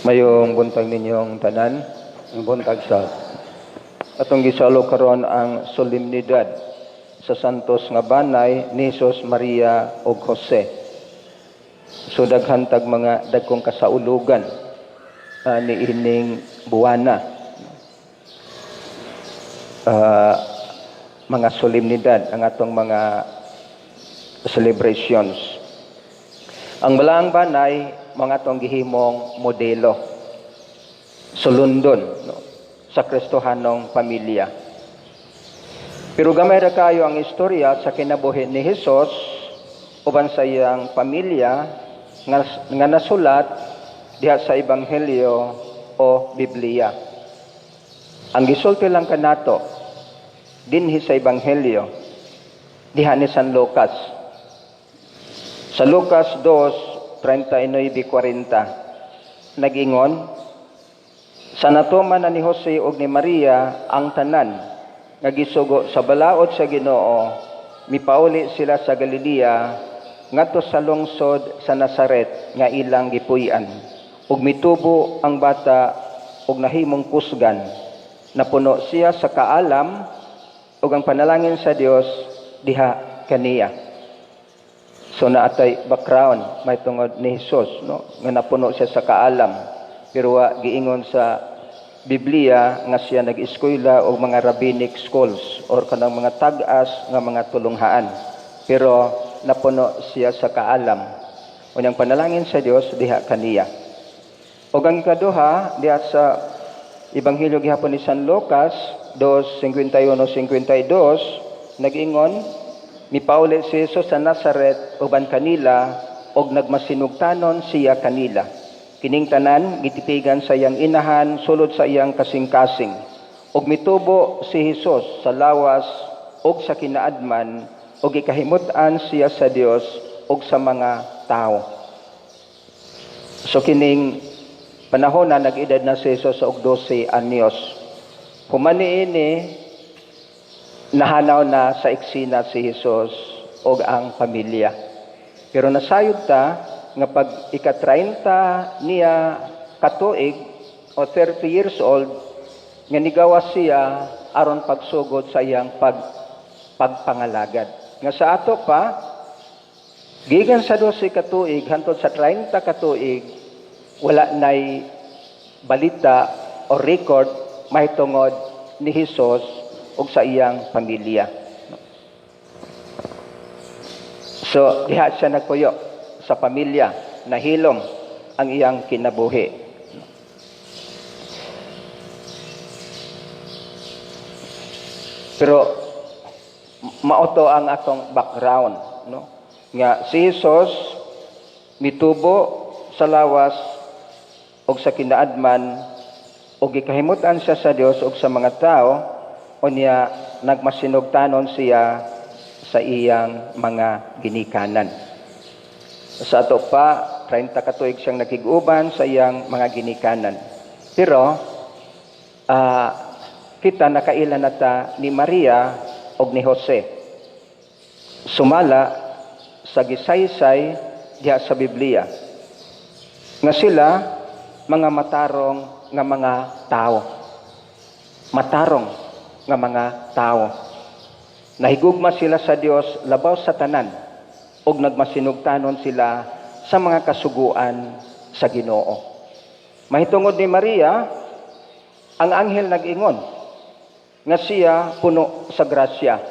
Mayong buntag ninyong tanan, ang buntag sa atong gisalo karon ang solemnidad sa santos nga banay ni Jesus, Maria ug Jose. So daghan tag mga dagkong kasaulugan ni ining buwana. Mga solemnidad ang atong mga celebrations. Ang balaang banay mga atong gihimong modelo sulundon sa Kristohanong pamilya. Pero gamay ra kayo ang istorya sa kinabuhi ni Hesus uban sa iyang pamilya nga nasulat diha sa Ebanghelyo o Biblia. Ang gisulti lang kanato dinhi sa Ebanghelyo diha ni San Lucas. Sa Lucas 2:39-40 nag-ingon, sa natuman na ni Jose ug ni Maria ang tanan nga gisugo sa balaod sa Ginoo, mipauli sila sa Galilea ngadto sa lungsod sa Nazaret nga ilang gipuy-an. Ug mitubo ang bata ug nahimong kusgan. Napuno siya sa kaalam ug ang panalangin sa Dios diha kaniya. So naatay background may tungod ni Jesus, no, nga napuno siya sa kaalam. Pero giingon sa Biblia nga siya nag-eskwela og mga rabbinic schools or kanang mga tag-as nga mga tulunghaan. Pero napuno siya sa kaalam. Unyang panalangin sa Dios diha kaniya. Ug ang ikaduha diha sa Ebanghelyo gihapon ni San Lucas 2:51-52 nag-ingon, mipauli si Jesus sa Nazaret uban kanila og nagmasinugtanon siya kanila. Kining tanan gititigan sa iyang inahan sulod sa iyang kasing-kasing. Og mitubo si Jesus sa lawas og sa kinaadman og gikahimut-an siya sa Dios og sa mga tao. So kining panahon na nag-edad na si Jesus og 12 anyos. Humani ini nahanaw na sa eksena si Jesus o ang pamilya. Pero nasayod ta nga pag ika-30 niya katuig o 30 years old nga nigawas siya aron pagsugod sa iyang pagpangalagad. Nga sa ato pa, gikan sa 12 katuig hantod sa 30 katuig, wala nay balita o record mahitungod ni Jesus ug sa iyang pamilya. So, diha siya nagpuyo sa pamilya, nahilom ang iyang kinabuhi. Pero mauto ang atong background, no? Nga si Jesus mitubo sa lawas ug sa kinaadman ug gikahimut-an siya sa Dios ug sa mga tao. Unya nagmasinugtanon siya sa iyang mga ginikanan. Sa ato pa, 30 katuig siyang nakig-uban sa iyang mga ginikanan. Pero kita nakailan nata ni Maria og ni Jose. Sumala sa gisaysay diha sa Biblia nga sila mga matarong nga mga tao. Matarong nga mga tao. Nahigugma sila sa Dios labaw sa tanan ug nagmasinugtanon sila sa mga kasuguan sa Ginoo. Mahitungod ni Maria, ang anghel nag-ingon nga siya puno sa grasya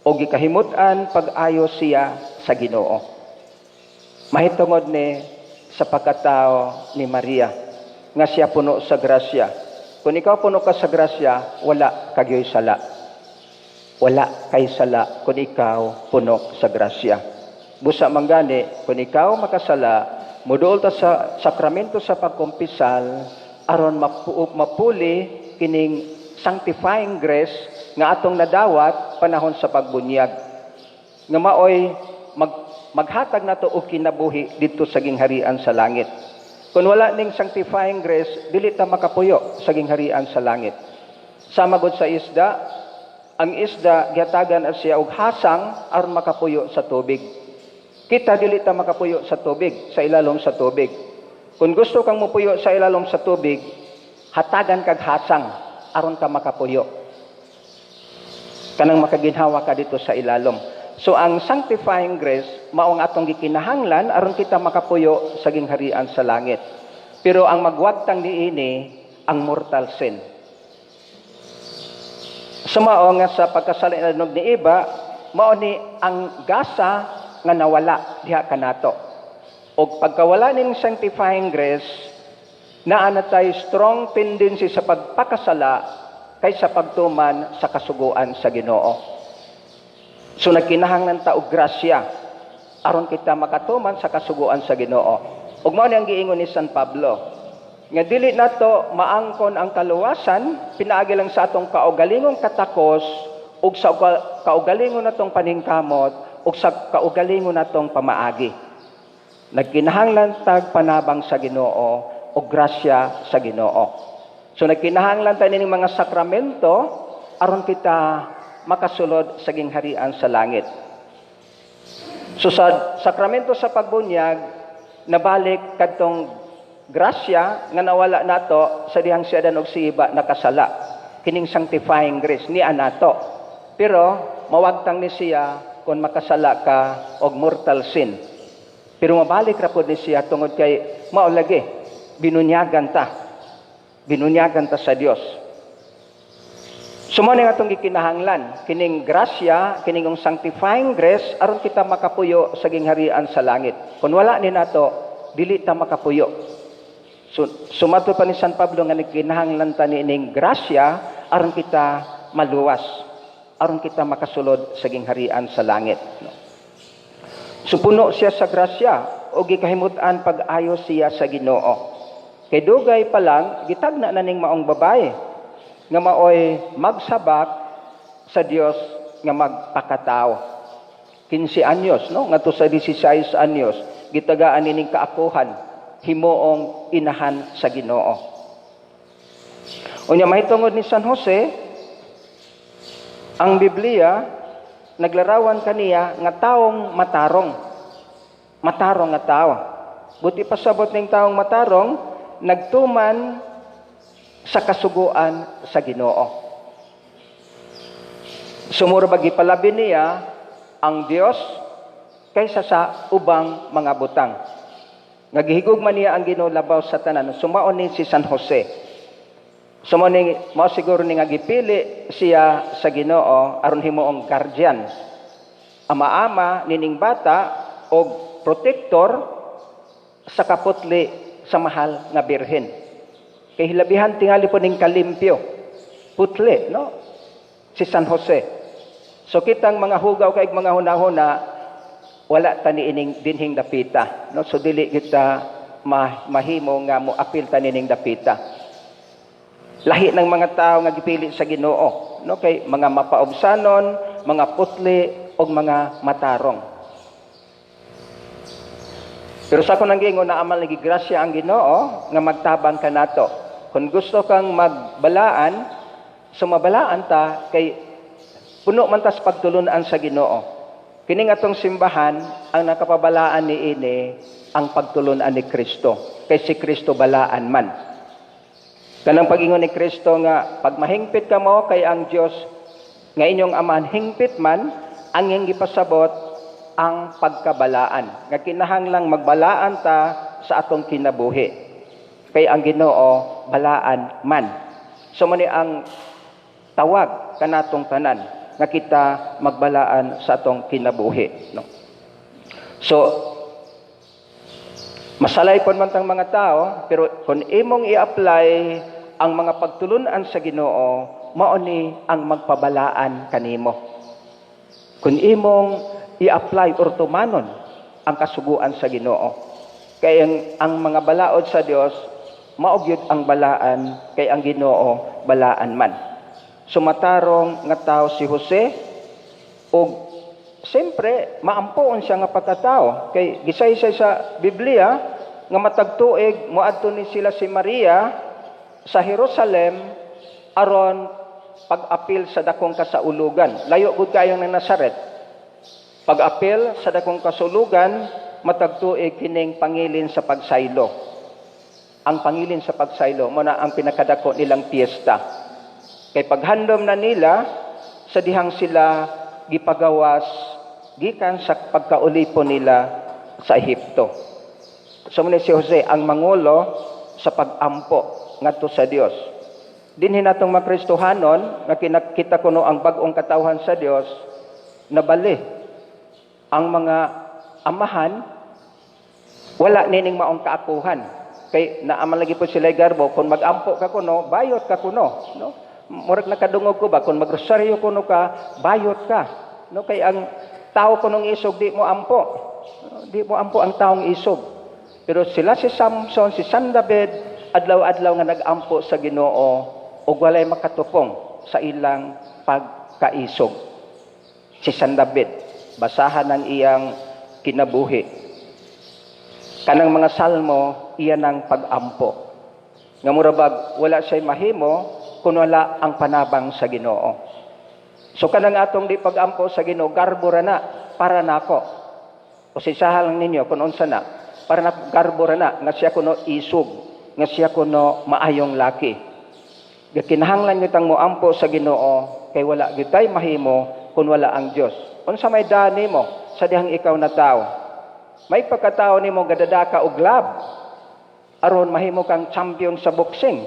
ug gikahimut-an pag-ayo siya sa Ginoo. Mahitungod ni sa pagkatao ni Maria nga siya puno sa grasya. Kung ikaw puno ka sa grasya, wala kagyoy sala. Wala kay sala kung ikaw puno sa grasya. Busa manggani, kung ikaw makasala, muduol ta sa sakramento sa pagkumpisal, aron mapuli kining sanctifying grace nga atong nadawat panahon sa pagbunyag. Nga maoy maghatag nato og kinabuhi dito sa gingharian sa langit. Kung wala ning sanctifying grace, dili ta makapuyo sa gingharian sa langit. Sama gud sa isda, ang isda gihatagan siya og hasang aron makapuyo sa tubig. Kita dili ta makapuyo sa tubig, sa ilalom sa tubig. Kung gusto kang mupuyo sa ilalom sa tubig, hatagan kag hasang aron ka makapuyo. Kanang makaginhawa ka dito sa ilalom. So ang sanctifying grace mao ang atong gikinahanglan aron kita makapuyo sa gingharian sa langit. Pero ang magwagtang niini ang mortal sin. Sumao nga sa pagkasalanog ni Eva, mao ni ang gasa nga nawala diha kanato. Og pagkawala ning sanctifying grace, naa na tay strong tendency sa pagpakasala kaysa pagtuman sa kasuguan sa Ginoo. So nagkinahanglan ta og grasya aron kita makatuman sa kasuguan sa Ginoo. Ug mao ni ang giingon ni San Pablo nga dili nato maangkon ang kaluwasan pinaagi lang sa atong kaugalingong katakos ug sa kaugalingon natong paningkamot ug sa kaugalingon natong pamaagi. Nagkinahanglan tag panabang sa Ginoo o grasya sa Ginoo. So nagkinahanglan tayo ning mga sakramento aron kita makasulod sa gingharian sa langit. So sa sakramento sa pagbunyag, nabalik kadtong grasya nga nawala nato sa dihang si Adan ug si Eva nakasala. Kining sanctifying grace ni anato. Pero mawagtang ni siya kung makasala ka og mortal sin. Pero mabalik ra pud ni siya tungod kay mao lagi binunyagan ta. Binunyagan ta sa Dios. Sumo ni atong gikinahanglan kining grasya, kining sanctifying grace aron kita makapuyo sa gingharian sa langit. Kung wala ni nato, dili ta makapuyo. So sumato pa ni San Pablo nga nagkinahanglan ta nining grasya aron kita maluwas, aron kita makasulod sa gingharian sa langit. Supuno siya sa grasya o gikahimutan pag-ayo siya sa Ginoo. Kay dugay pa lang gitagna na ning maong babae nga maoy magsabak sa Dios nga magpakatao. 15 anyos no ngadto sa 16 anyos gitagaan nining kaakuhan himuong inahan sa Ginoo. Unya mahitungod ni San Jose ang Biblia naglarawan kaniya nga taong matarong. Matarong nga tao. Buti pasabot ning taong matarong, nagtuman sa kasuguan sa Ginoo. Sumuro bagipalabi niya ang Dios kaysa sa ubang mga butang. Nagihigugma niya ang Ginoo labaw sa tanan. Sumaon ni si San Jose. Sumo ni mao siguro ni nga gipili siya sa Ginoo aron himuong guardian. Ama-ama nining bata og protector sa kaputli sa mahal nga birhen. Kay hilabihan tingali po ning kalimpyo. Putli, no? Si San Jose. So kitang mga hugaw kay mga hunahuna wala ta niining dinhing dapita, no? So dili kita mahimo nga mo apil ta nining dapita. Lahi ng mga tao nga gipili sa Ginoo, no? Kay mga mapaobsanon, mga putli o mga matarong. Pero sa kunang gingon na amal nagi grasya ang Ginoo nga magtabang ka nato. Kung gusto kang magbalaan, sumabalaan ta kay puno man tas pagtulunan sa Ginoo. Kining atong simbahan ang nakapabalaan niini ang pagtulunan ni Kristo. Kay si Kristo balaan man. Kanang pag-ingon ni Kristo nga pag mahingpit ka mo kay ang Dios nga inyong amahan hingpit man ang iyang gipasabot ang pagkabalaan. Nga kinahanglang magbalaan ta sa atong kinabuhi. Kay ang Ginoo balaan man. So man ang tawag kanatong tanan nga kita magbalaan sa atong kinabuhi, no? So masalay pon man tang mga tao, pero kung imong i-apply ang mga pagtulunan sa Ginoo, mao ni ang magpabalaan kanimo. Kung imong i-apply or tumanon ang kasuguan sa Ginoo, kay ang mga balaod sa Dios mao gyud ang balaan, kay ang Ginoo balaan man. Sumatarong nga tao si Jose ug siyempre maampoon siya nga pagkatao kay gisaysay sa Biblia nga matag tuig moadto ni sila si Maria sa Jerusalem aron pag-apil sa dakong kasaulugan. Layo gud kayo ng Nazaret. Pag-apil sa dakong kasulugan matag tuig kining pangilin sa pagsaylo. ang pangilin sa pagsaylo mo na ang pinakadako nilang piyesta. Kay paghandom na nila sa dihang sila gipagawas gikan sa pagkaulipon nila sa Ehipto. So muna si Jose ang mangulo sa pagampo ngadto sa Dios. Dinhi natong mga Kristohanon nga kinakita kuno ang bag-ong katawhan sa Dios nabali ang mga amahan wala nining maong kaakuhan. Kay naaman lagi po sila garbo, kung mag-ampo ka kuno, bayot ka kuno. No? Murag nakadungog ko ba, kung magrosaryo kuno ka, bayot ka. No? Kay ang tao kunong isog, di mo ampo. Di mo ampo ang taong isog. Pero sila si Samson, si San David, adlaw-adlaw nga nag-ampo sa Ginoo, o walay makatupong sa ilang pagkaisog. Si San David, basahan ng iyang kinabuhi. Kanang mga salmo, iyan ang pag-ampo. Nga murabag, wala siya'y mahimo, kung wala ang panabang sa Ginoo. So kanang atong di pag-ampo sa Ginoo, garbura na, para nako. O sisahan lang ninyo, kung unsa na, para na garbura na, nga siya kuno isog, nga siya kuno maayong laki. Kinahanglan nitang mo ampo sa Ginoo, kay wala gitay mahimo, kung wala ang Dios. Unsa may dani mo, sa dihang ikaw na tao. May pagkatao nimo gadadaka og lab aron mahimo kang champion sa boxing.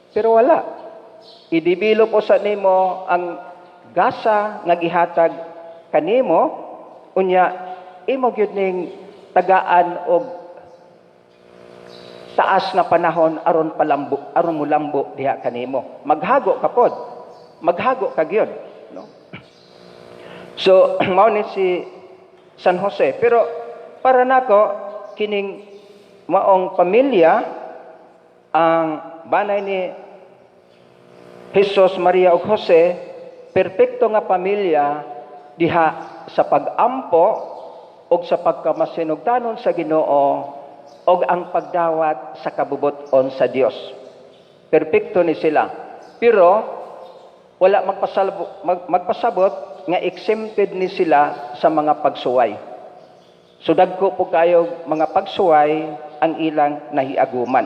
Pero wala. Idibilo po sa nimo ang gasa nga gihatag kanimo unya imo gyud ning tagaan og taas na panahon aron palambo aron mulambo diha kanimo. Maghago ka pod. Maghago ka gyud, no? So mao ni si San Jose, pero para nako kining maong pamilya ang banay ni Jesus, Maria ug Jose, perpekto nga pamilya diha sa pagampo ug sa pagkamasinugtanon sa Ginoo ug ang pagdawat sa kabubuton sa Dios. Perpekto ni sila. Pero wala magpasabot nga exempted ni sila sa mga pagsuway. So dagko po kayo mga pagsuway ang ilang nahiaguman.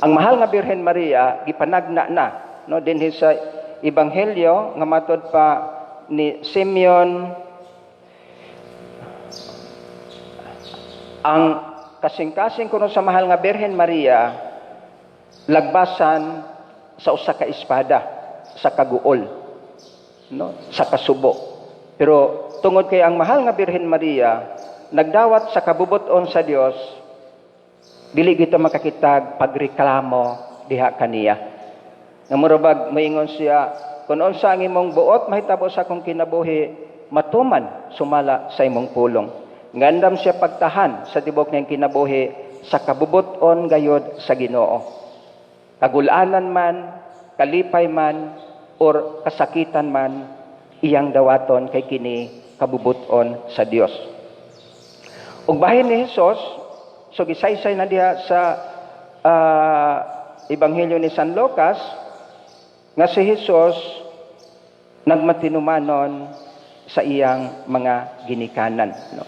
Ang mahal nga Birhen Maria gipanagna na no dinhi sa ebanghelyo nga matod pa ni Simeon ang kasing-kasing kuno sa mahal nga Birhen Maria lagbasan sa usa ka espada sa kaguol no sa kasubo. Pero tungod kay ang mahal nga Birhen Maria nagdawat sa kabubuton sa Dios, dili kita makakitag pagreklamo diha kaniya. Nga murabag moingon siya, kun unsa ang imong buot mahitabo sa akong kinabuhi, matuman sumala sa imong pulong. Ngandam siya pagtahan sa tibok niyang kinabuhi sa kabubuton gayod sa Ginoo. Kagulanan man, kalipay man, or kasakitan man, iyang dawaton kay kini kabubuton sa Dios. Ug bahin ni Hesus, so gisaysay na diha sa Ebanghelyo ni San Lucas nga si Hesus nagmatinumanon sa iyang mga ginikanan. No?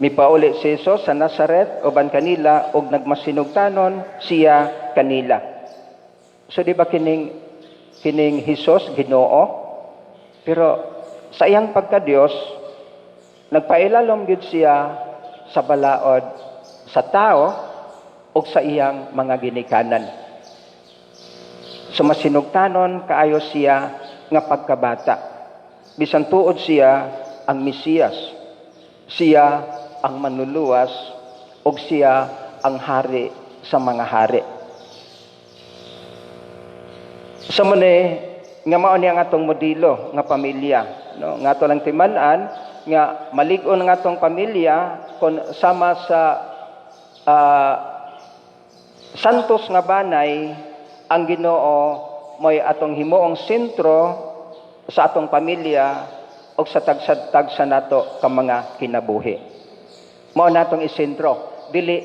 Mipauli si Hesus sa Nazaret uban kanila ug nagmasinugtanon siya kanila. So di ba kining Hesus Ginoo? Pero sa iyang pagka-Dios, nagpailalom gyud siya sa balaod sa tao o sa iyang mga ginikanan. Sumasinugtanon kaayo siya nga pagkabata. Bisan tuod siya ang Mesiyas. Siya ang manluluwas o siya ang hari sa mga hari. Sa nga mao ni ang atong modelo nga pamilya, no? Nga ato lang timan-an nga malig-on nga atong pamilya kon sama sa santos nga banay ang Ginoo mo'y atong himuong sentro sa atong pamilya o sa tagsad-tagsa nato ka mga kinabuhi. Mao natong isentro, dili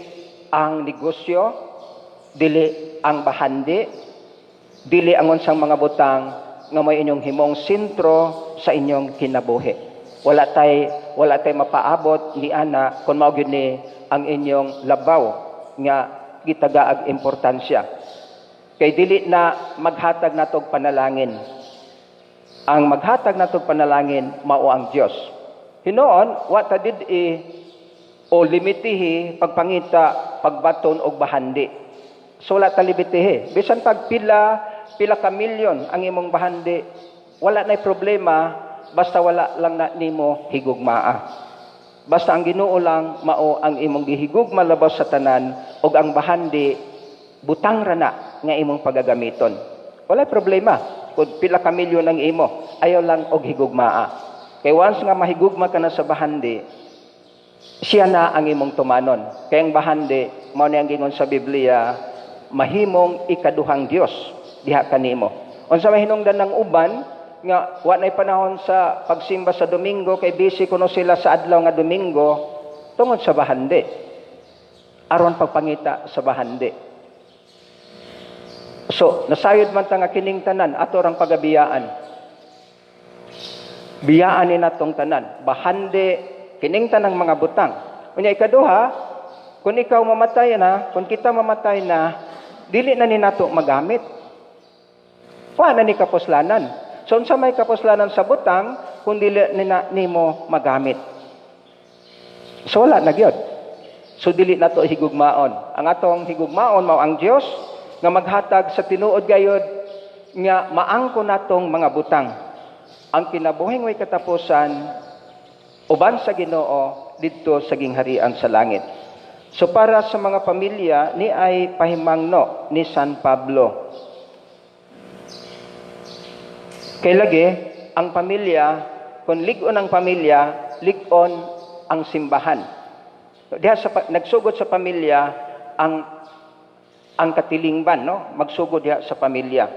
ang negosyo, dili ang bahandi, dili ang unsang mga butang nga may inyong himong sentro sa inyong kinabuhi. Wala tay mapaabot ni ana kun mao gyud ni ang inyong labaw nga gitagaag importansya. Kay dili na maghatag natog panalangin. Ang maghatag natog panalangin mao ang Dios. Hinuon wa ta did-i o limitihi pagpangita pagbaton og bahandi. So wala ta limitihi. Bisan pag pila ka milyon ang imong bahandi, wala nay problema. Basta wala lang na nimo higugmaa. Basta ang Ginoo lang mao ang imong gihigugma labaw sa tanan ug ang bahandi butang ra na nga imong pagagamiton. Wala problema kung pila ka milyon ang imo, ayaw lang og higugmaa. Kay once nga mahigugma ka na sa bahandi, siya na ang imong tumanon. Kay ang bahandi mao ni ang gingon sa Biblia, mahimong ikaduhang Dios diha kanimo. Unsa may hinungdan ng uban nga wa nay panahon sa pagsimba sa Domingo kay busy kuno sila sa adlaw nga Domingo tungod sa bahandi. Aron pagpangita sa bahandi. So, nasayod man ta nga kining tanan ato rang pagabiyaan. Biyaan ni natong tanan, bahandi kining tanang mga butang. Unya ikaduha, kung ikaw mamatay na, kung kita mamatay na, dili na ni nato magamit. Wa na ni kapuslanan. So, unsa may kapuslanan sa butang, kung dili nimo magamit. So, wala na gyud. So, dili na to higugmaon. Ang atong higugmaon, mao ang Dios, nga maghatag sa tinuod gayod, nga maangko natong mga butang. Ang kinabuhing way katapusan, uban sa Ginoo, didto sa gingharian sa langit. So, para sa mga pamilya, ni ay pahimangno ni San Pablo. Kay lagi, ang pamilya, kung lig-on ang pamilya, lig-on ang simbahan. Diha nagsugod sa pamilya ang katilingban, no? Magsugod diha sa pamilya.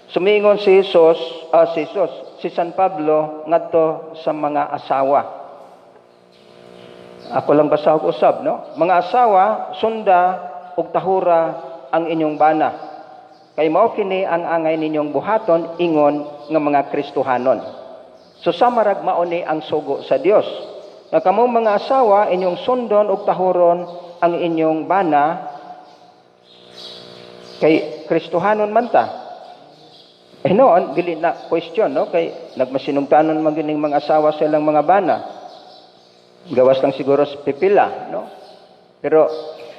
Sumingon si San Pablo ngadto sa mga asawa. Ako lang basa og usab, no? Mga asawa, sunda ug tahura ang inyong bana. Kay mao kini ang angay ninyong buhaton ingon nga mga Kristohanon. So samarag mao ni ang sugo sa Dios. Nga kamong mga asawa inyong sundon ug tahuron ang inyong bana kay Kristohanon man ta. Noon dili na question, no? Kay nagmasinugtanon man gining mga asawa sa ilang mga bana. Gawas lang siguro sa pipila, no? Pero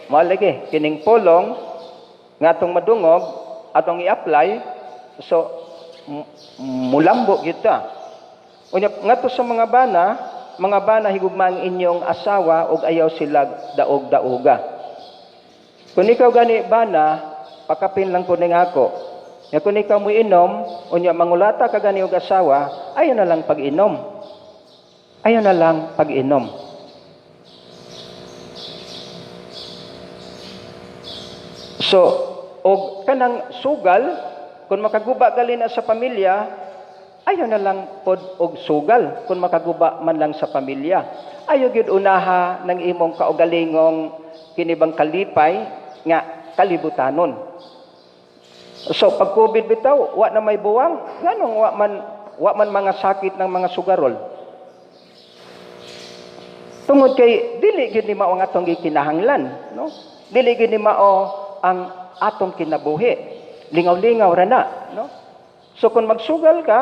mao lagi kining pulong ngatong madungog atong i-apply, so mulambo kita. Unya ngadto sa mga bana higugma ang inyong asawa ug ayaw sila daog-daoga. Kung ikaw gani bana, pakapin lang ko ning ako. Ya kung ikaw mo inom, unya mangulata ka gani og asawa, ayaw na lang pag-inom. Ayaw na lang pag-inom. So, o kanang sugal, kung makaguba gali na sa pamilya, ayaw na lang pod og sugal kung makaguba man lang sa pamilya. Ayaw gyud unaha ng imong kaugalingong kinibang kalipay nga kalibutanon. So pag COVID bitaw, wa na may buwang, nganong wa man mga sakit ng mga sugarol. Tungod kay dili gyud ni mao ang atong gikinahanglan, no? Dili gyud ni mao ang atong kinabuhi. Lingaw-lingaw ra na, no? So kung magsugal ka,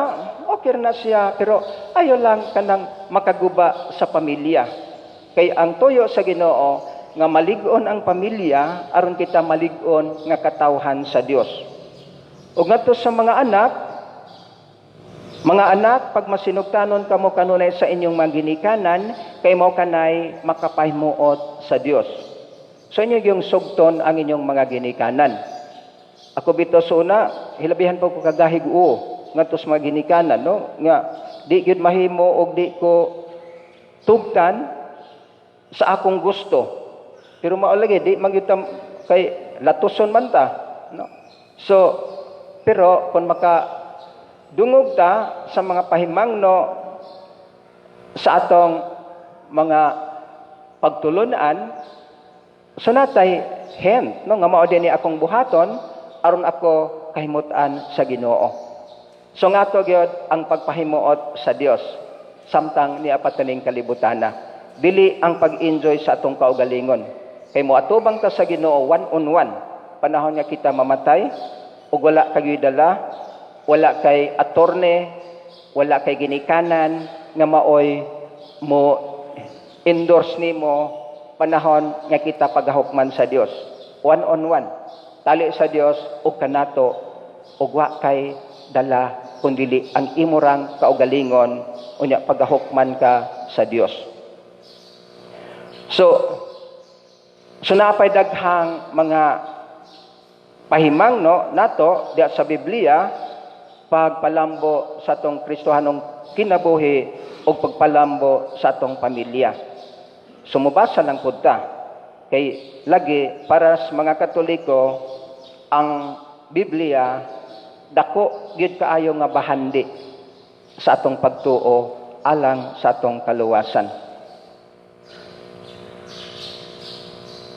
okay na siya, pero ayaw lang kanang makaguba sa pamilya. Kay ang tuyo sa Ginoo nga malig-on ang pamilya aron kita malig-on nga katawhan sa Dios. Ug ngadto sa mga anak, pag masinugtanon kamo kanunay sa inyong manginikanan, kay mo kanay makapahimuot sa Dios. So inyo yung sugton ang inyong mga ginikanan. Ako bito sa una, hilabihan po ko kagahig ngadto sa mga ginikanan, no? Nga di gyud mahimo og di ko tugtan sa akong gusto. Pero mao lagi di magyutam kay latuson man ta, no? So pero kung makadungog ta sa mga pahimangno sa atong mga pagtulunan, so natay hen, no, nga mao dinhi akong buhaton aron ako kahimutan sa Ginoo. So ngato gyud ang pagpahimuot sa Dios. samtang niapataning kalibutana. Dili ang pag-enjoy sa atong kaugalingon. Kay mo atubang ta sa Ginoo one on one. Panahon nga kita mamatay ug wala kay dala, wala kay attorney, wala kay ginikanan nga maoy mo endorse nimo panahon nga kita pagahukman sa Dios. One on one. Tali sa Dios ug kanato ug wa kay dala kundili ang imurang kaugalingon unya pagahukman ka sa Dios. So napay daghang mga pahimang nato diya sa Biblia pagpalambo sa atong Kristohanong kinabuhi o pagpalambo sa atong pamilya. Sumubasa lang pud ta kay lagi para sa mga Katoliko ang Biblia dako gyud kaayo nga bahandi sa atong pagtuo alang sa atong kaluwasan.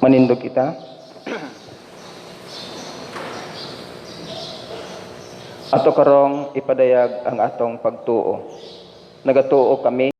Manindog kita. Ato karong ipadayag ang atong pagtuo. Nagatuo kami